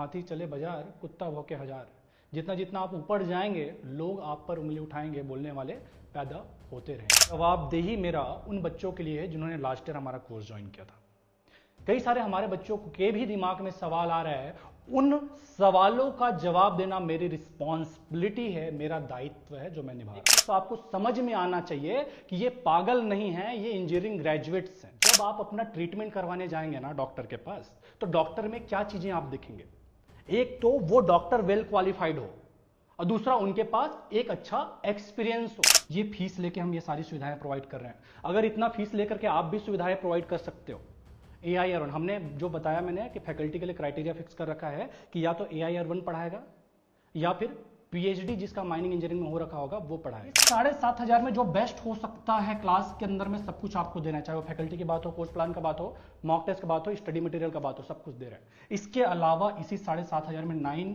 हाथी चले बाजार, कुत्ता भौंके हजार। जितना जितना आप ऊपर जाएंगे लोग आप पर उंगली उठाएंगे, बोलने वाले पैदा होते रहेंगे। जवाबदेही मेरा उन बच्चों के लिए है जिन्होंने लास्ट ईयर हमारा कोर्स ज्वाइन किया था। कई सारे हमारे बच्चों के भी दिमाग में सवाल आ रहा है, उन सवालों का जवाब देना मेरी रिस्पॉन्सिबिलिटी है, मेरा दायित्व है जो मैं निभा रहा हूं। तो आपको समझ में आना चाहिए कि ये पागल नहीं है, ये इंजीनियरिंग ग्रेजुएट्स हैं। जब आप अपना ट्रीटमेंट करवाने जाएंगे ना डॉक्टर के पास, तो डॉक्टर में क्या चीजें आप देखेंगे? एक तो वो डॉक्टर वेल क्वालिफाइड हो, और दूसरा उनके पास एक अच्छा एक्सपीरियंस हो। ये फीस लेके हम ये सारी सुविधाएं प्रोवाइड कर रहे हैं। अगर इतना फीस लेकर के आप भी सुविधाएं प्रोवाइड कर सकते हो, AIR1 हमने जो बताया मैंने कि फैकल्टी के लिए क्राइटेरिया फिक्स कर रखा है कि या तो AIR1 पढ़ाएगा या फिर PhD जिसका माइनिंग इंजीनियरिंग में हो रखा होगा वो पढ़ाएगा। 7,500 में जो बेस्ट हो सकता है क्लास के अंदर में सब कुछ आपको देना है, चाहे वो फैकल्टी की बात हो, कोर्स प्लान का बात हो, मॉक टेस्ट का बात हो, स्टडी मटेरियल का बात हो, सब कुछ दे रहा है। इसके अलावा इसी 7,500 में 9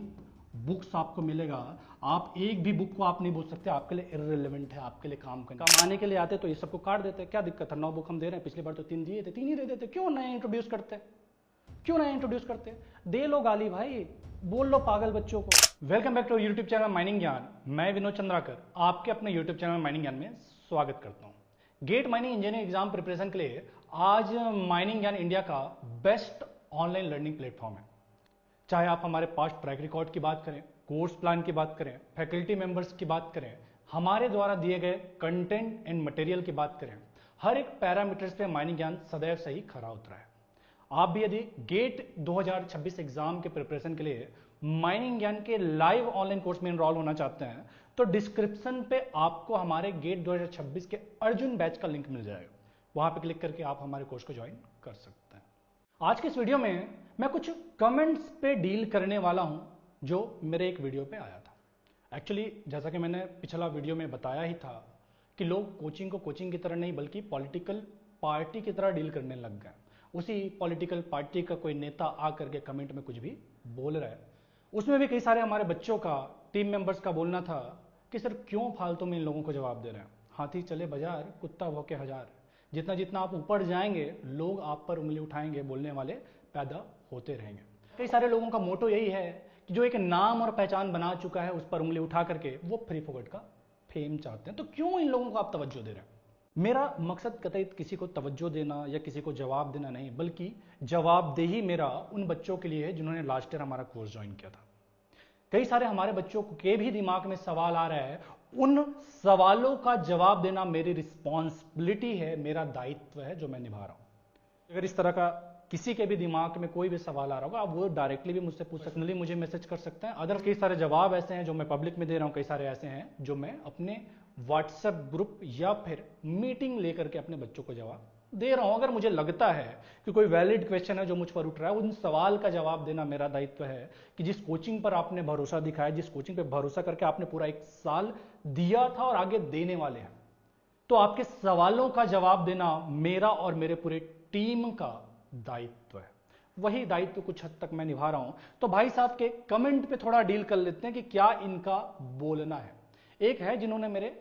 बुक्स आपको मिलेगा। आप एक भी बुक को आप नहीं बोल सकते आपके लिए इररिलेवेंट है, आपके लिए काम कमाने के लिए आते तो ये सबको काट देते, क्या दिक्कत है? 9 बुक हम दे रहे हैं, पिछली बार तो 3 दिए थे, 3 ही दे देते। क्यों नए इंट्रोड्यूस करते? क्यों नए इंट्रोड्यूस करते? दे लो गाली भाई, बोल लो पागल बच्चों को। Welcome back to YouTube channel mining Gyan. मैं विनोद चंद्राकर आपके अपने यूट्यूब चैनल माइनिंग ज्ञान में स्वागत करता हूं। GATE mining engineering exam preparation के लिए आज माइनिंग ज्ञान इंडिया का बेस्ट ऑनलाइन लर्निंग प्लेटफॉर्म है। चाहे आप हमारे पास्ट ट्रैक रिकॉर्ड की बात करें, कोर्स प्लान की बात करें, फैकल्टी मेंबर्स की बात करें, हमारे द्वारा दिए गए कंटेंट एंड मटेरियल की बात करें, हर एक पैरामीटर्स पे माइनिंग ज्ञान सदैव से ही खरा उतरा है। आप भी यदि गेट 2026 एग्जाम के प्रिपरेशन के लिए माइनिंग ज्ञान के लाइव ऑनलाइन कोर्स में एनरोल होना चाहते हैं तो डिस्क्रिप्शन पे आपको हमारे गेट 2026 के अर्जुन बैच का लिंक मिल जाएगा। वहां पे क्लिक करके आप हमारे कोर्स को ज्वाइन कर सकते हैं। आज के इस वीडियो में मैं कुछ कमेंट्स पे डील करने वाला हूं जो मेरे एक वीडियो पे आया था। एक्चुअली जैसा कि मैंने पिछला वीडियो में बताया ही था कि लोग कोचिंग को कोचिंग की तरह नहीं बल्कि पॉलिटिकल पार्टी की तरह डील करने लग गए। उसी पॉलिटिकल पार्टी का कोई नेता आकर के कमेंट में कुछ भी बोल रहा है, उसमें भी कई सारे हमारे बच्चों का, टीम मेंबर्स का बोलना था कि सर क्यों फालतू में इन लोगों को जवाब दे रहे हैं? हाथी चले बाजार, कुत्ता भौंके हजार। जितना जितना आप ऊपर जाएंगे लोग आप पर उंगली उठाएंगे, बोलने वाले पैदा होते रहेंगे। कई सारे लोगों का मोटो यही है कि जो एक नाम और पहचान बना चुका है उस पर उंगली उठा करके वो फ्री फोकट का फेम चाहते हैं। तो क्यों इन लोगों को आप तवज्जो दे रहे हैं? मेरा मकसद कतई किसी को तवज्जो देना या किसी को जवाब देना नहीं, बल्कि जवाबदेही मेरा उन बच्चों के लिए है जिन्होंने लास्ट ईयर हमारा कोर्स ज्वाइन किया था। कई सारे हमारे बच्चों के भी दिमाग में सवाल आ रहा है, उन सवालों का जवाब देना मेरी रिस्पॉन्सिबिलिटी है, मेरा दायित्व है जो मैं निभा रहा हूं। अगर इस तरह का किसी के भी दिमाग में कोई भी सवाल आ रहा होगा, आप वो डायरेक्टली भी मुझसे पूछ सकते हैं, मुझे मैसेज कर सकते हैं। अदर कई सारे जवाब ऐसे हैं जो मैं पब्लिक में दे रहा हूं, कई सारे ऐसे हैं जो मैं अपने व्हाट्सएप ग्रुप या फिर मीटिंग लेकर के अपने बच्चों को जवाब दे रहा हूं। अगर मुझे लगता है कि कोई वैलिड क्वेश्चन है जो मुझ पर उठ रहा है, उन सवाल का जवाब देना मेरा दायित्व है कि जिस कोचिंग पर आपने भरोसा दिखाया, जिस कोचिंग पर भरोसा करके आपने पूरा 1 साल दिया था और आगे देने वाले हैं, तो आपके सवालों का जवाब देना मेरा और मेरे पूरे टीम का दायित्व है। वही दायित्व कुछ हद तक मैं निभा रहा हूं। तो भाई साहब के कमेंट पे थोड़ा डील कर लेते हैं कि क्या इनका बोलना है। एक है जिन्होंने मेरे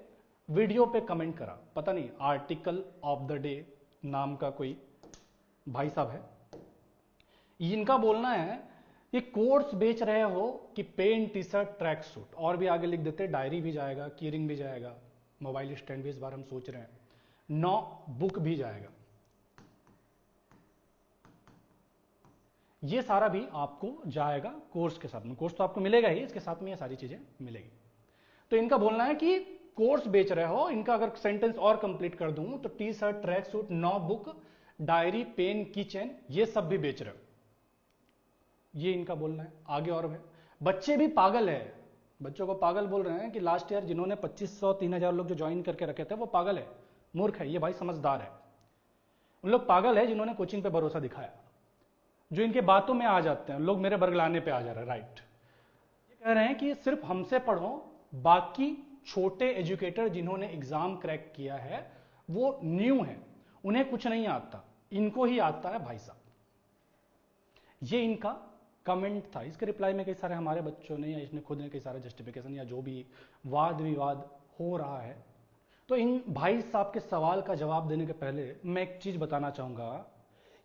वीडियो पे कमेंट करा, पता नहीं आर्टिकल ऑफ द डे नाम का कोई भाई साहब है। इनका बोलना है कि कोर्स बेच रहे हो कि pen, T shirt, track suit, और भी आगे लिख देते डायरी भी जाएगा, कीरिंग भी जाएगा, मोबाइल स्टैंड भी इस बार हम सोच रहे हैं, 9 बुक भी जाएगा। ये सारा भी आपको जाएगा कोर्स के साथ में। कोर्स तो आपको मिलेगा ही, इसके साथ में ये सारी चीजें मिलेगी। तो इनका बोलना है कि कोर्स बेच रहे हो। इनका अगर सेंटेंस और कंप्लीट कर दूं तो T shirt, track suit, 9 book, diary, pen, key chain, ये सब भी बेच रहे हो, ये इनका बोलना है। आगे और है, बच्चे भी पागल है। बच्चों को पागल बोल रहे हैं कि लास्ट ईयर जिन्होंने 2500 3000 लोग जो ज्वाइन करके रखे थे वो पागल है, मूर्ख है। ये भाई समझदार है। उन लोग पागल है जिन्होंने कोचिंग पे भरोसा दिखाया, जो इनके बातों में आ जाते हैं। लोग मेरे बरगलाने पे आ जा रहे हैं, राइट। ये कह रहे हैं कि सिर्फ हमसे पढ़ो, बाकी छोटे एजुकेटर जिन्होंने एग्जाम क्रैक किया है वो न्यू है, उन्हें कुछ नहीं आता, इनको ही आता है भाई साहब। ये इनका कमेंट था। इसके रिप्लाई में कई सारे हमारे बच्चों ने या इसने खुद ने कई सारे जस्टिफिकेशन या जो भी वाद विवाद हो रहा है। तो इन भाई साहब के सवाल का जवाब देने के पहले मैं एक चीज बताना चाहूंगा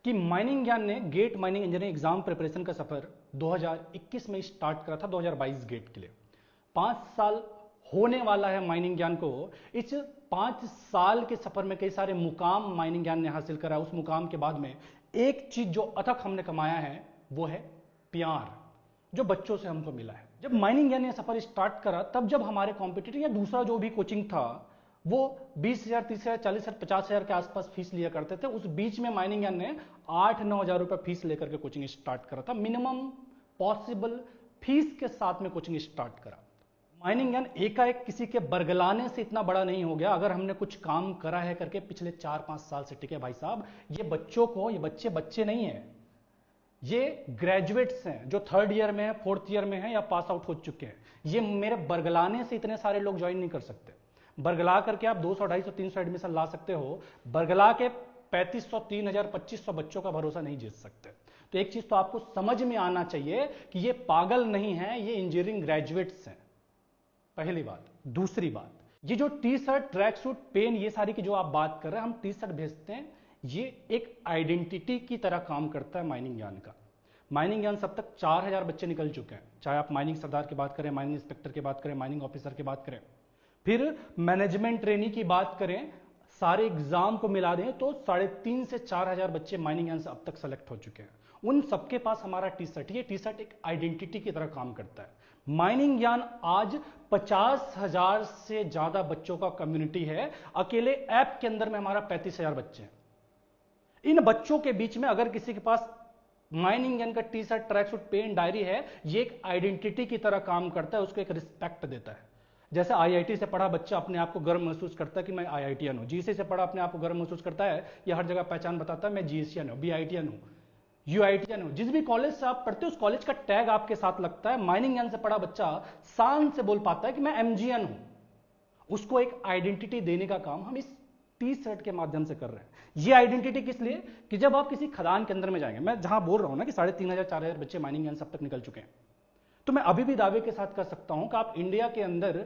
कि माइनिंग ज्ञान ने GATE mining engineering exam preparation का सफर 2021 में स्टार्ट करा था 2022 गेट के लिए। 5 साल होने वाला है माइनिंग ज्ञान को। इस 5 साल के सफर में कई सारे मुकाम माइनिंग ज्ञान ने हासिल करा। उस मुकाम के बाद में एक चीज जो अथक हमने कमाया है वो है प्यार, जो बच्चों से हमको मिला है। जब माइनिंग ज्ञान ने सफर स्टार्ट करा तब जब हमारे कॉम्पिटिटर या दूसरा जो भी कोचिंग था वो 20,000, 30,000, 40,000, 50,000 के आसपास फीस लिया करते थे, उस बीच में माइनिंग ज्ञान ने 8-9 हजार रुपए फीस लेकर के कोचिंग स्टार्ट करा था। मिनिमम पॉसिबल फीस के साथ में कोचिंग स्टार्ट करा। माइनिंग ज्ञान एकाएक किसी के बरगलाने से इतना बड़ा नहीं हो गया। अगर हमने कुछ काम करा है करके पिछले 4-5 साल से टिके भाई साहब, ये बच्चों को, ये बच्चे नहीं है, ये ग्रेजुएट्स हैं जो 3rd ईयर में है, 4th ईयर में है या पास आउट हो चुके हैं। ये मेरे बरगलाने से इतने सारे लोग ज्वाइन नहीं कर सकते। बरगला करके आप 200, 250, 300 एडमिशन ला सकते हो, बरगला के 3500, 3000, 2500 बच्चों का भरोसा नहीं जीत सकते। तो एक चीज तो आपको समझ में आना चाहिए कि ये पागल नहीं है, ये इंजीनियरिंग ग्रेजुएट्स हैं, पहली बात। दूसरी बात, ये जो T shirt, track suit, pen, ये सारी की जो आप बात कर रहे हैं, हम टी शर्ट भेजते हैं, ये एक आइडेंटिटी की तरह काम करता है माइनिंग ज्ञान का। माइनिंग ज्ञान सब तक 4000 बच्चे निकल चुके हैं, चाहे आप माइनिंग सरदार की बात करें, माइनिंग इंस्पेक्टर की बात करें, माइनिंग ऑफिसर की बात करें, फिर मैनेजमेंट ट्रेनी की बात करें, सारे एग्जाम को मिला दें तो 3,500 से 4,000 बच्चे माइनिंग ज्ञान से अब तक सेलेक्ट हो चुके हैं। उन सबके पास हमारा टी शर्ट, ये टी शर्ट एक आइडेंटिटी की तरह काम करता है। माइनिंग ज्ञान आज 50,000 से ज्यादा बच्चों का कम्युनिटी है। अकेले ऐप के अंदर में हमारा 35,000 बच्चे हैं। इन बच्चों के बीच में अगर किसी के पास माइनिंग ज्ञान का T shirt, track suit, pen, diary है, ये एक आइडेंटिटी की तरह काम करता है, उसको एक रिस्पेक्ट देता है। जैसे आईआईटी से पढ़ा बच्चा अपने आप को गर्व महसूस करता है कि मैं आईआईटीएन हूं, जीसी से पढ़ा अपने आप को गर्व महसूस करता है, या हर जगह पहचान बताता है मैं जीएससीएन हूं, बीआईटीएन हूं, यूआईटीएन हूं। जिस भी कॉलेज से आप पढ़ते हो उस कॉलेज का टैग आपके साथ लगता है। माइनिंग ज्ञान से पढ़ा बच्चा शान से बोल पाता है कि मैं एमजीएन हूं। उसको एक आइडेंटिटी देने का काम हम इस टी शर्ट के माध्यम से कर रहे हैं। ये आइडेंटिटी किस लिए कि जब आप किसी खदान के अंदर में जाएंगे, मैं जहां बोल रहा हूं ना कि 3,500, 4,000 बच्चे माइनिंग ज्ञान सब तक निकल चुके हैं, तो मैं अभी भी दावे के साथ कर सकता हूं कि आप इंडिया के अंदर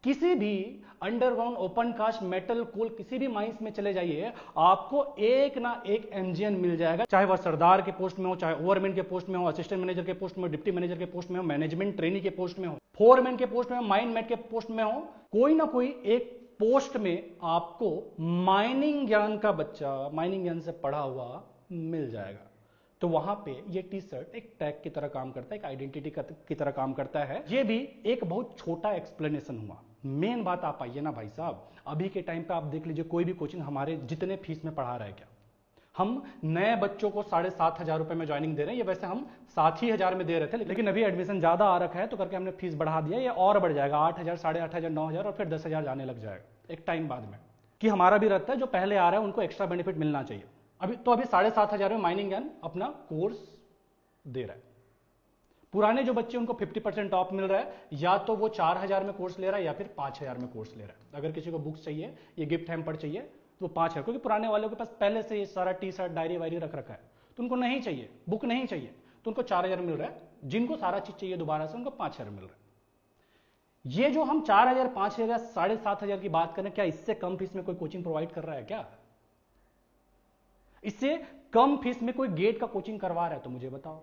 किसी भी अंडरग्राउंड, ओपन कास्ट, मेटल, कोल, किसी भी माइंस में चले जाइए, आपको एक ना एक एमजीएन मिल जाएगा। चाहे वह सरदार के पोस्ट में हो, चाहे ओवरमैन के पोस्ट में हो, असिस्टेंट मैनेजर के पोस्ट में हो, डिप्टी मैनेजर के पोस्ट में हो, मैनेजमेंट ट्रेनी के पोस्ट में हो, फोरमैन के पोस्ट में हो, माइन मेट के पोस्ट में हो, कोई ना कोई एक पोस्ट में आपको माइनिंग ज्ञान का बच्चा, माइनिंग ज्ञान से पढ़ा हुआ मिल जाएगा। तो वहां पे ये टी शर्ट एक टैग की तरह काम करता है, एक आइडेंटिटी की तरह काम करता है। ये भी एक बहुत छोटा एक्सप्लेनेशन हुआ। मेन बात आप आइए ना भाई साहब, अभी के टाइम पे आप देख लीजिए कोई भी कोचिंग हमारे जितने फीस में पढ़ा रहा है, क्या हम नए बच्चों को 7,500 रुपए में ज्वाइनिंग दे रहे हैं? ये वैसे हम 7,000 में दे रहे थे, लेकिन अभी एडमिशन ज्यादा आ रखा है तो करके हमने फीस बढ़ा दिया। ये और बढ़ जाएगा 8,000, 8,500, 9,000 और फिर 10,000 जाने लग जाएगा एक टाइम बाद में। कि हमारा भी रहता है जो पहले आ रहा है उनको एक्स्ट्रा बेनिफिट मिलना चाहिए। अभी 7,500 में माइनिंग ज्ञान अपना कोर्स दे रहा है। पुराने जो बच्चे उनको 50% ऑफ मिल रहा है, या तो वो 4,000 में कोर्स ले रहा है या फिर 5,000 में कोर्स ले रहा है। अगर किसी को बुक्स चाहिए, ये गिफ्ट हैम्पर चाहिए तो 5,000, क्योंकि पुराने वालों के पास पहले से ये सारा टी शर्ट, डायरी वायरी रख रखा है, तो उनको नहीं चाहिए, बुक नहीं चाहिए, तो उनको 4,000 मिल रहा है। जिनको सारा चीज चाहिए दोबारा से उनको 5,000 मिल रहा है। ये जो हम 4,000, 5,000, 7,500 की बात करें, क्या इससे कम फीस में कोई कोचिंग प्रोवाइड कर रहा है? क्या इससे कम फीस में कोई गेट का कोचिंग करवा रहा है? तो मुझे बताओ।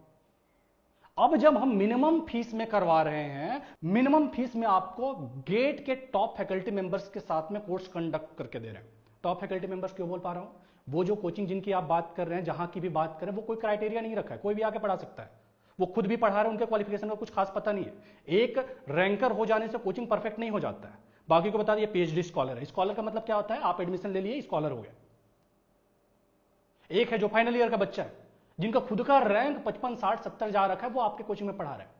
अब जब हम मिनिमम फीस में करवा रहे हैं, मिनिमम फीस में आपको गेट के टॉप फैकल्टी मेंबर्स के साथ में कोर्स कंडक्ट करके दे रहे हैं। टॉप फैकल्टी मेंबर्स क्यों बोल पा रहा हूं? वो जो कोचिंग जिनकी आप बात कर रहे हैं, जहां की भी बात करें, वो कोई क्राइटेरिया नहीं रखा है, कोई भी आके पढ़ा सकता है। वो खुद भी पढ़ा रहे हैं, उनके क्वालिफिकेशन का कुछ खास पता नहीं है। एक रैंकर हो जाने से कोचिंग परफेक्ट नहीं हो जाता है। बाकी को बता दिए पीएचडी स्कॉलर है। स्कॉलर का मतलब क्या होता है? आप एडमिशन ले लिए, स्कॉलर हो गए। एक है जो फाइनल ईयर का बच्चा है, जिनका खुद का रैंक 55, 60, 70 जा रखा है, वो आपके कोचिंग में पढ़ा रहा है।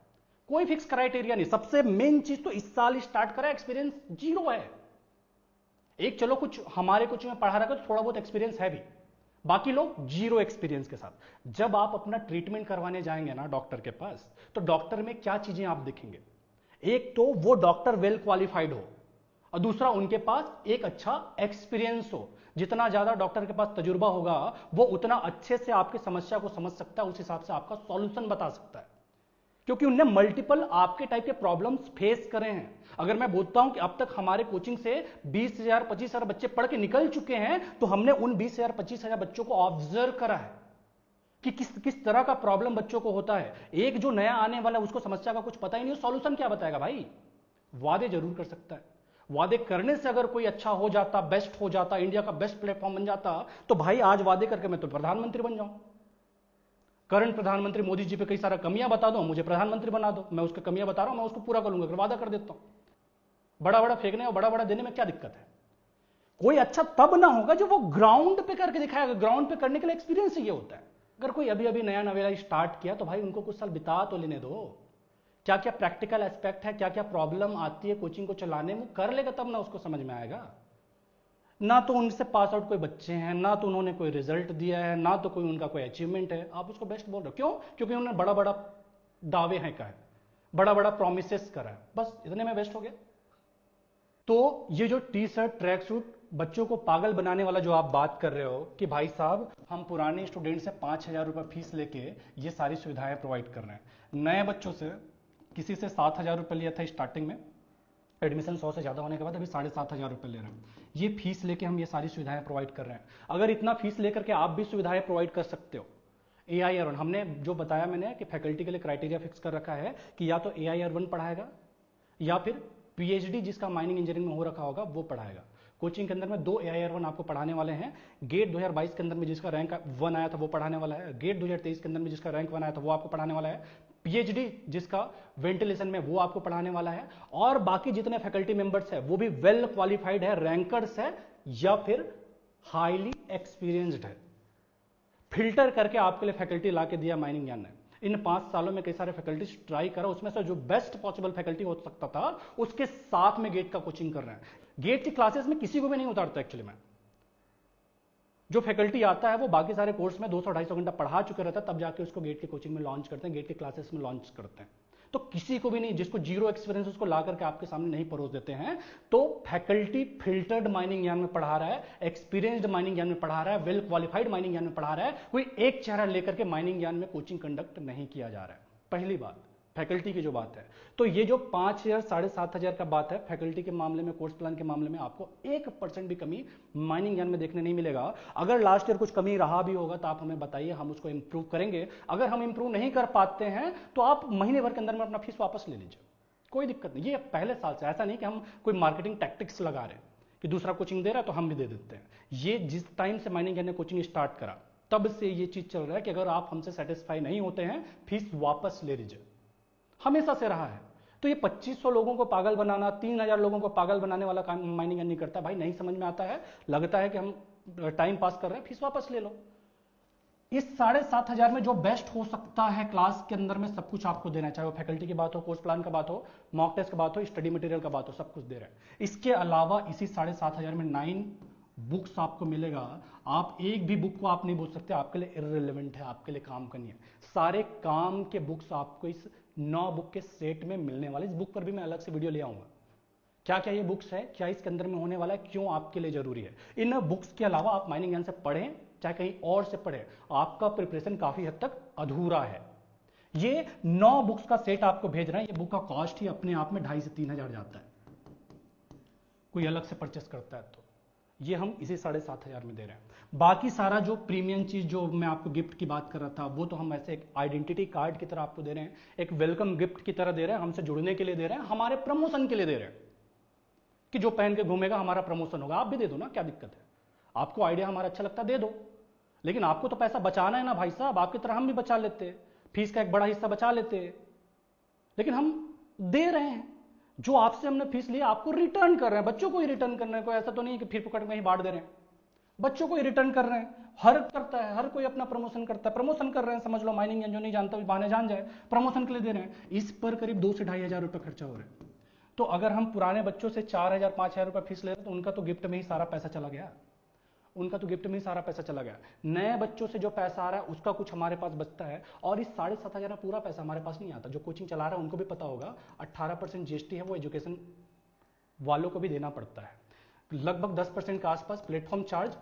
कोई फिक्स क्राइटेरिया नहीं। सबसे मेन चीज तो इस साल स्टार्ट करा, एक्सपीरियंस 0 है। एक चलो कुछ हमारे कोचिंग में पढ़ा रखा है तो थोड़ा बहुत एक्सपीरियंस है भी, बाकी लोग 0 एक्सपीरियंस के साथ। जब आप अपना ट्रीटमेंट करवाने जाएंगे ना डॉक्टर के पास, तो डॉक्टर में क्या चीजें आप देखेंगे? एक तो वो डॉक्टर वेल क्वालिफाइड हो, और दूसरा उनके पास एक अच्छा एक्सपीरियंस हो। जितना ज्यादा डॉक्टर के पास तजुर्बा होगा, वो उतना अच्छे से आपकी समस्या को समझ सकता है, उस हिसाब से आपका सॉल्यूशन बता सकता है, क्योंकि उनने मल्टीपल आपके टाइप के प्रॉब्लम्स फेस करे हैं। अगर मैं बोलता हूं कि अब तक हमारे कोचिंग से 20,000, 25,000 बच्चे पढ़ के निकल चुके हैं, तो हमने उन 20,000, 25,000 बच्चों को ऑब्जर्व करा है कि किस तरह का प्रॉब्लम बच्चों को होता है। एक जो नया आने वाला है उसको समस्या का कुछ पता ही नहीं, सॉल्यूशन क्या बताएगा भाई। वादे जरूर कर सकता है, वादे करने से अगर कोई अच्छा हो जाता, बेस्ट हो जाता, इंडिया का बेस्ट प्लेटफॉर्म बन जाता, तो भाई आज वादे करके मैं तो प्रधानमंत्री बन जाऊं। करंट प्रधानमंत्री मोदी जी पे कई सारा कमियां बता दो, मुझे प्रधानमंत्री बना दो, मैं उसकी कमियां बता रहा हूं, मैं उसको पूरा कर लूंगा, अगर वादा कर देता हूं। बड़ा बड़ा फेंकने और बड़ा बड़ा देने में क्या दिक्कत है। कोई अच्छा तब ना होगा जो वो ग्राउंड पे करके दिखाएगा। ग्राउंड पे करने के लिए एक्सपीरियंस ये होता है। अगर कोई अभी अभी नया नवेला स्टार्ट किया तो भाई उनको कुछ साल बिता तो लेने दो। क्या क्या प्रैक्टिकल एस्पेक्ट है, क्या क्या प्रॉब्लम आती है कोचिंग को चलाने में, कर लेगा तब ना उसको समझ में आएगा। ना तो उनसे पास आउट कोई बच्चे हैं, ना तो उन्होंने कोई रिजल्ट दिया है, ना तो कोई उनका कोई अचीवमेंट है, आप उसको बेस्ट बोल रहे हो। क्यों? क्योंकि उन्होंने बड़ा बड़ा दावे हैं कहा है, बड़ा बड़ा प्रोमिसेस करा है, बस इतने में बेस्ट हो गया। तो ये जो टी शर्ट ट्रैक सूट बच्चों को पागल बनाने वाला जो आप बात कर रहे हो कि भाई साहब हम पुराने स्टूडेंट से 5,000 रुपये फीस लेके ये सारी सुविधाएं प्रोवाइड कर रहे हैं, नए बच्चों से किसी से 7,000 रुपये लिया था स्टार्टिंग में, एडमिशन 100 से ज़्यादा होने के बाद अभी 7,500 रुपये ले रहे हैं। ये फीस लेके हम ये सारी सुविधाएं प्रोवाइड कर रहे हैं। अगर इतना फीस लेकर के आप भी सुविधाएं प्रोवाइड कर सकते हो, AIR1 हमने जो बताया मैंने कि फैकल्टी के लिए क्राइटेरिया फिक्स कर रखा है कि या तो AIR1 पढ़ाएगा या फिर PhD जिसका माइनिंग इंजीनियरिंग में हो रखा होगा वो पढ़ाएगा। कोचिंग के अंदर में 2 AIR1 आपको पढ़ाने वाले हैं। गेट 2022 के अंदर में जिसका रैंक 1 आया था वो पढ़ाने वाला है, गेट 2023 के अंदर में जिसका रैंक 1 आया था वो आपको पढ़ाने वाला है, PhD जिसका वेंटिलेशन में वो आपको पढ़ाने वाला है, और बाकी जितने फैकल्टी मेंबर्स है वो भी वेल क्वालिफाइड है, रैंकर्स है या फिर हाईली एक्सपीरियंस्ड है। फिल्टर करके आपके लिए फैकल्टी ला के दिया माइनिंग ज्ञान ने। इन 5 सालों में कई सारे फैकल्टी ट्राई करा, उसमें से जो बेस्ट पॉसिबल फैकल्टी हो सकता था उसके साथ में गेट का कोचिंग कर रहे हैं। गेट की क्लासेस में किसी को भी नहीं उतारता एक्चुअली में। जो फैकल्टी आता है वो बाकी सारे कोर्स में 200-250 घंटा पढ़ा चुके रहता है, तब जाके उसको गेट की कोचिंग में लॉन्च करते हैं, गेट की क्लासेस में लॉन्च करते हैं। तो किसी को भी नहीं, जिसको जीरो एक्सपीरियंस उसको ला करके आपके सामने नहीं परोस देते हैं। तो फैकल्टी फिल्टर्ड माइनिंग ज्ञान में पढ़ा रहा है, एक्सपीरियंस्ड माइनिंग ज्ञान में पढ़ा रहा है, वेल क्वालिफाइड माइनिंग ज्ञान में पढ़ा रहा है। कोई एक चेहरा लेकर के माइनिंग ज्ञान में कोचिंग कंडक्ट नहीं किया जा रहा है। पहली बात फैकल्टी की जो बात है, तो ये जो 5,000 7,500 का बात है, फैकल्टी के मामले में, कोर्स प्लान के मामले में आपको 1% भी कमी माइनिंग ज्ञान में देखने नहीं मिलेगा। अगर लास्ट ईयर कुछ कमी रहा भी होगा तो आप हमें बताइए, हम उसको इंप्रूव करेंगे। अगर हम इंप्रूव नहीं कर पाते हैं तो आप महीने भर के अंदर में अपना फीस वापस ले लीजिए, कोई दिक्कत नहीं। ये पहले साल से ऐसा नहीं कि हम कोई मार्केटिंग टैक्टिक्स लगा रहे हैं कि दूसरा कोचिंग दे रहा है तो हम भी दे देते हैं। ये जिस टाइम से माइनिंग ज्ञान ने कोचिंग स्टार्ट करा तब से ये चीज चल रहा है कि अगर आप हमसे सेटिस्फाई नहीं होते हैं फीस वापस ले लीजिए, हमेशा से रहा है। तो ये 2500 लोगों को पागल बनाना, 3,000 लोगों को पागल बनाने वाला काम माइनिंग नहीं करता भाई। नहीं समझ में आता है, लगता है कि हम टाइम पास कर रहे हैं, फीस वापस ले लो। इस 7,500 में जो बेस्ट हो सकता है क्लास के अंदर में सब कुछ आपको देना है, चाहे वो फैकल्टी की बात हो, कोर्स प्लान का बात हो, मॉक टेस्ट की बात हो, स्टडी मटेरियल का बात हो, सब कुछ दे रहे हैं। इसके अलावा इसी 7,500 में 9 बुक्स आपको मिलेगा। आप एक भी बुक को आप नहीं बोल सकते आपके लिए इररिलेवेंट है, आपके लिए काम का नहीं है। सारे काम के बुक्स आपको इस 9 बुक के सेट में मिलने वाले। इस बुक पर भी मैं अलग से वीडियो ले आऊंगा, क्या क्या ये बुक्स है, क्या इसके अंदर में होने वाला है, क्यों आपके लिए जरूरी है। इन बुक्स के अलावा आप माइनिंग ज्ञान से पढ़ें चाहे कहीं और से पढ़ें, आपका प्रिपरेशन काफी हद तक अधूरा है। ये 9 बुक्स का सेट आपको भेज रहे हैं। ये बुक का कॉस्ट ही अपने आप में 2,500 से 3,000 जाता है, कोई अलग से परचेस करता है तो। ये हम इसी 7,500 में दे रहे हैं। बाकी सारा जो प्रीमियम चीज जो मैं आपको गिफ्ट की बात कर रहा था वो तो हम ऐसे एक आइडेंटिटी कार्ड की तरह आपको दे रहे हैं, एक वेलकम गिफ्ट की तरह दे रहे हैं, हमसे जुड़ने के लिए दे रहे हैं, हमारे प्रमोशन के लिए दे रहे हैं कि जो पहन के घूमेगा हमारा प्रमोशन होगा। आप भी दे दो ना, क्या दिक्कत है। आपको आइडिया हमारा अच्छा लगता है दे दो, लेकिन आपको तो पैसा बचाना है ना भाई साहब। आपकी तरह हम भी बचा लेते, फीस का एक बड़ा हिस्सा बचा लेते, लेकिन हम दे रहे हैं। जो आपसे हमने फीस ली आपको रिटर्न कर रहे हैं, बच्चों को ही रिटर्न करना है। कोई ऐसा तो नहीं कि फिर पकड़ में ही बांट दे रहे हैं, बच्चों को ही रिटर्न कर रहे हैं। हर करता है, हर कोई अपना प्रमोशन करता है, प्रमोशन कर रहे हैं। समझ लो माइनिंग जो नहीं जानता भी बहाने जान जाए, प्रमोशन के लिए दे रहे हैं। इस पर करीब 2 से 2,500 रुपए खर्चा हो रहा है। तो अगर हम पुराने बच्चों से 4,000-5,000 रुपए फीस ले रहे हैं तो उनका तो गिफ्ट में ही सारा पैसा चला गया, उनका तो गिफ्ट में ही सारा पैसा चला गया। नए बच्चों से जो पैसा आ रहा है उसका कुछ हमारे पास बचता है, और इस 7,500 में पूरा पैसा हमारे पास नहीं आता। जो कोचिंग चला रहा है उनको भी पता होगा 18% GST है, वो एजुकेशन वालों को भी देना पड़ता है। लगभग 10% के आसपास प्लेटफॉर्म चार्ज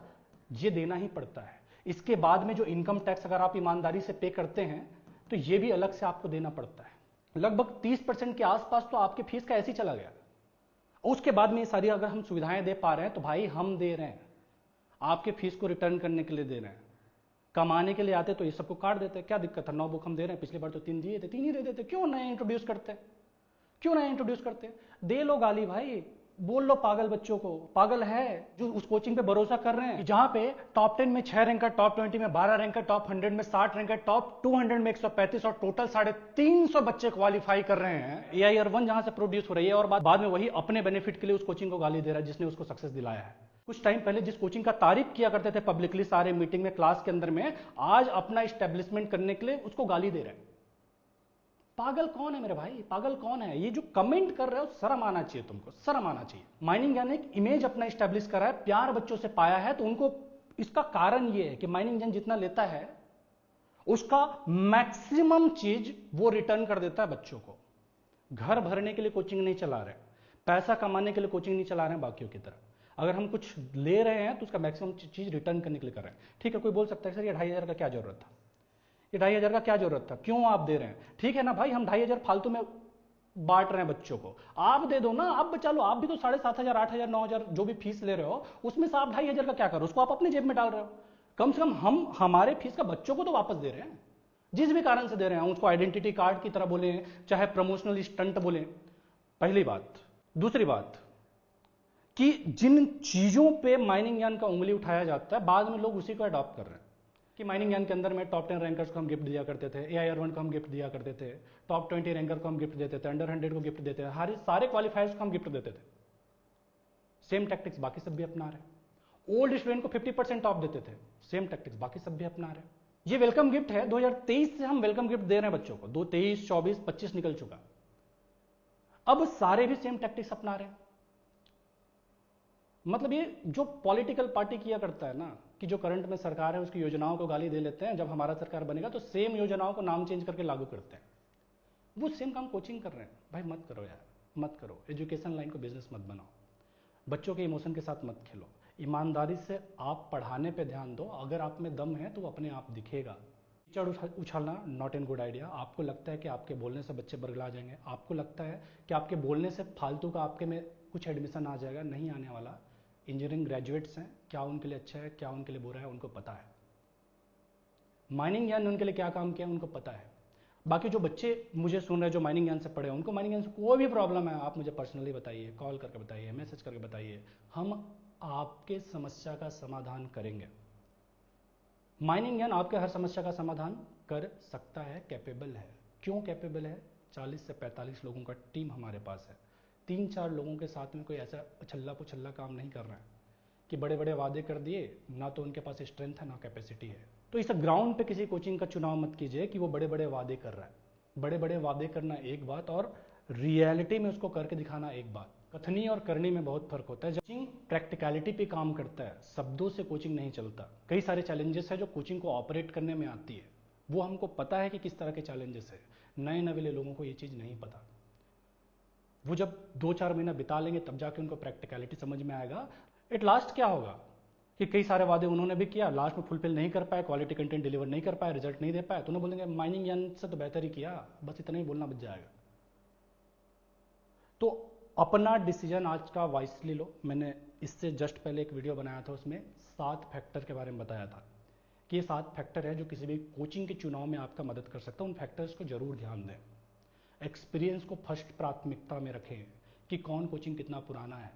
ये देना ही पड़ता है। इसके बाद में जो इनकम टैक्स अगर आप ईमानदारी से पे करते हैं तो ये भी अलग से आपको देना पड़ता है। लगभग 30% के आसपास तो आपके फीस का ऐसे ही चला गया। उसके बाद में ये सारी अगर हम सुविधाएं दे पा रहे हैं तो भाई हम दे रहे हैं, आपके फीस को रिटर्न करने के लिए दे रहे हैं। कमाने के लिए आते तो ये सबको काट देते, क्या दिक्कत है? 9 बुक हम दे रहे हैं, पिछली बार तो 3 दिए थे, 3 ही दे देते, क्यों नए इंट्रोड्यूस करते? क्यों नए इंट्रोड्यूस करते? दे लो गाली भाई, बोल लो पागल बच्चों को, पागल है जो उस कोचिंग पे भरोसा कर रहे हैं जहां पे टॉप 10 में 6 रैंक है, टॉप 20 में 12 रैंक है, टॉप 100 में 60 रैंक है, टॉप 200 में 135 और टोटल 350 बच्चे क्वालिफाई कर रहे हैं। AIR1 जहां से प्रोड्यूस हो रही है और बाद में वही अपने बेनिफिट के लिए उस कोचिंग को गाली दे रहा है जिसने उसको सक्सेस दिलाया है। कुछ टाइम पहले जिस कोचिंग का तारीफ किया करते थे पब्लिकली सारे मीटिंग में, क्लास के अंदर में, आज अपना स्टैब्लिशमेंट करने के लिए उसको गाली दे रहे हैं। पागल कौन है मेरे भाई? पागल कौन है? ये जो कमेंट कर रहे हो, शर्म आना चाहिए तुमको, शर्म आना चाहिए। माइनिंग यानी एक इमेज अपना स्टैब्लिश करा है, प्यार बच्चों से पाया है, तो उनको इसका कारण ये है कि माइनिंग जन जितना लेता है उसका मैक्सिमम चीज वो रिटर्न कर देता है बच्चों को। घर भरने के लिए कोचिंग नहीं चला रहे, पैसा कमाने के लिए कोचिंग नहीं चला रहे हैं बाकियों की तरह। अगर हम कुछ ले रहे हैं तो उसका मैक्सिमम चीज रिटर्न करने के लिए कर रहे हैं। ठीक है, कोई बोल सकता है सर ये 2500 का क्या जरूरत था, ये 2500 का क्या जरूरत था, क्यों आप दे रहे हैं? ठीक है ना भाई, हम 2500 फालतू में बांट रहे हैं बच्चों को, आप दे दो ना, आप बचा लो। आप भी तो 7500, 8000, 9000 जो भी फीस ले रहे हो उसमें से आप 2500 का क्या करो, उसको आप अपने जेब में डाल रहे हो। कम से कम हम हमारे फीस का बच्चों को तो वापस दे रहे हैं, जिस भी कारण से दे रहे हैं, उसको आइडेंटिटी कार्ड की तरह बोले, चाहे प्रमोशनल स्टंट बोले। पहली बात। दूसरी बात कि जिन चीजों पे माइनिंग यान का उंगली उठाया जाता है बाद में लोग उसी को अडॉप्ट कर रहे हैं। कि माइनिंग यान के अंदर में टॉप 10 रैंकर्स को हम गिफ्ट दिया करते थे, AIR1 को हम गिफ्ट दिया करते थे, टॉप 20 रैंकर को हम गिफ्ट देते थे, अंडर 100 को गिफ्ट देते थे, सारे क्वालिफायर्स को हम गिफ्ट देते थे। सेम टैक्टिक्स बाकी सब भी अपना रहे। ओल्ड स्टूडेंट को 50% ऑफ देते थे, सेम टैक्टिक्स बाकी सब भी अपना रहे। ये वेलकम गिफ्ट है, 2023 से हम वेलकम गिफ्ट दे रहे हैं बच्चों को, 23, 24, 25 निकल चुका, अब सारे भी सेम टैक्टिक्स अपना रहे हैं। मतलब ये जो पॉलिटिकल पार्टी किया करता है ना, कि जो करंट में सरकार है उसकी योजनाओं को गाली दे लेते हैं, जब हमारा सरकार बनेगा तो सेम योजनाओं को नाम चेंज करके लागू करते हैं। वो सेम काम कोचिंग कर रहे हैं। भाई मत करो यार, मत करो। एजुकेशन लाइन को बिजनेस मत बनाओ, बच्चों के इमोशन के साथ मत खेलो। ईमानदारी से आप पढ़ाने पे ध्यान दो, अगर आप में दम है तो वो अपने आप दिखेगा। कीचड़ उछालना नॉट एन गुड आइडिया। आपको लगता है कि आपके बोलने से बच्चे बरगला जाएंगे, आपको लगता है कि आपके बोलने से फालतू का आपके में कुछ एडमिशन आ जाएगा, नहीं आने वाला। इंजीनियरिंग ग्रेजुएट्स हैं, क्या उनके लिए अच्छा है क्या उनके लिए बुरा है उनको पता है। माइनिंग ज्ञान ने उनके लिए क्या काम किया उनको पता है। बाकी जो बच्चे मुझे सुन रहे हैं जो माइनिंग ज्ञान से पढ़े हैं, उनको माइनिंग ज्ञान से कोई भी प्रॉब्लम है आप मुझे पर्सनली बताइए, कॉल करके बताइए, मैसेज करके बताइए, हम आपके समस्या का समाधान करेंगे। माइनिंग ज्ञान आपके हर समस्या का समाधान कर सकता है, कैपेबल है। क्यों कैपेबल है? 40 से 45 लोगों का टीम हमारे पास है। 3-4 लोगों के साथ में कोई ऐसा उछल्ला पुछल्ला काम नहीं कर रहा है कि बड़े बड़े वादे कर दिए, ना तो उनके पास स्ट्रेंथ है ना कैपेसिटी है। तो इस ग्राउंड पे किसी कोचिंग का चुनाव मत कीजिए कि वो बड़े बड़े वादे कर रहा है। बड़े बड़े वादे करना एक बात और रियलिटी में उसको करके दिखाना एक बात। कथनी और करनी में बहुत फर्क होता है। कोचिंग प्रैक्टिकलिटी पे काम करता है, शब्दों से कोचिंग नहीं चलता। कई सारे चैलेंजेस है जो कोचिंग को ऑपरेट करने में आती है, वो हमको पता है कि किस तरह के चैलेंजेस है। नए नवेले लोगों को ये चीज़ नहीं पता। वो जब 2-4 महीना बिता लेंगे तब जाके उनको प्रैक्टिकलिटी समझ में आएगा। एट लास्ट क्या होगा कि कई सारे वादे उन्होंने भी किया, लास्ट में फुलफिल नहीं कर पाए, क्वालिटी कंटेंट डिलीवर नहीं कर पाए, रिजल्ट नहीं दे पाए, तो उन्हें बोलेंगे माइनिंग ज्ञान से तो बेहतर ही किया, बस इतना ही बोलना बच जाएगा। तो अपना डिसीजन आज का वाइसली लो। मैंने इससे जस्ट पहले एक वीडियो बनाया था, उसमें 7 फैक्टर के बारे में बताया था कि ये 7 फैक्टर है जो किसी भी कोचिंग के चुनाव में आपका मदद कर सकता है। उन फैक्टर्स को जरूर ध्यान दें। एक्सपीरियंस को फर्स्ट प्राथमिकता में रखें कि कौन कोचिंग कितना पुराना है।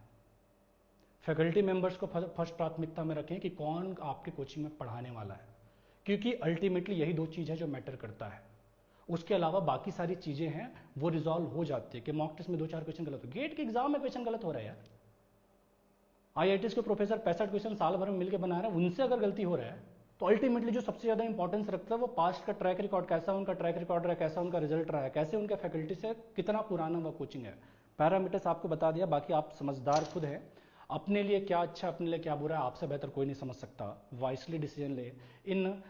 फैकल्टी मेंबर्स को फर्स्ट प्राथमिकता में रखें कि कौन आपके कोचिंग में पढ़ाने वाला है, क्योंकि अल्टीमेटली यही 2 चीज़ है जो मैटर करता है। उसके अलावा बाकी सारी चीज़ें हैं वो रिजॉल्व हो जाती है कि मॉक टेस्ट में 2-4 क्वेश्चन गलत हो, गेट के एग्जाम में क्वेश्चन गलत हो रहा है यार। IITs के प्रोफेसर 65 क्वेश्चन साल भर में मिलकर बना रहे हैं, उनसे अगर गलती हो रहा है तो अल्टीमेटली जो सबसे ज़्यादा इंपॉर्टेंस रखता है वो पास्ट का ट्रैक रिकॉर्ड, कैसा उनका ट्रैक रिकॉर्ड रहा है, कैसा उनका रिजल्ट रहा है, कैसे उनके फैकल्टी से कितना पुराना वह कोचिंग है। पैरामीटर्स आपको बता दिया, बाकी आप समझदार खुद हैं। अपने लिए क्या अच्छा अपने लिए क्या बुरा है आपसे बेहतर कोई नहीं समझ सकता। वाइसली डिसीजन ले। In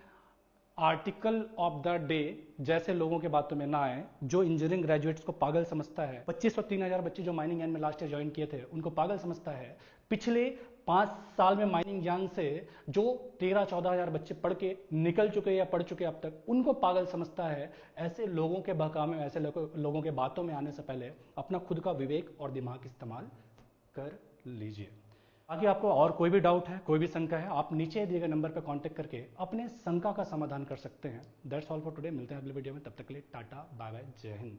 article of the day जैसे लोगों के बातों में ना आए जो इंजीनियरिंग ग्रेजुएट्स को पागल समझता है। 25 और 3000 बच्चे जो माइनिंग ज्ञान में लास्ट ईयर ज्वाइन किए थे उनको पागल समझता है। पिछले 5 साल में माइनिंग ज्ञान से जो 13-14 हजार बच्चे पढ़ के निकल चुके या पढ़ चुके अब तक, उनको पागल समझता है। ऐसे लोगों के बहकावे में, ऐसे लोगों के बातों में आने से पहले अपना खुद का विवेक और दिमाग इस्तेमाल कर लीजिए। बाकी आपको और कोई भी डाउट है, कोई भी शंका है, आप नीचे दिए गए नंबर पर कांटेक्ट करके अपने शंका का समाधान कर सकते हैं। That's all for today. मिलते हैं अगले वीडियो में, तब तक के लिए टाटा बाय बाय, जय हिंद।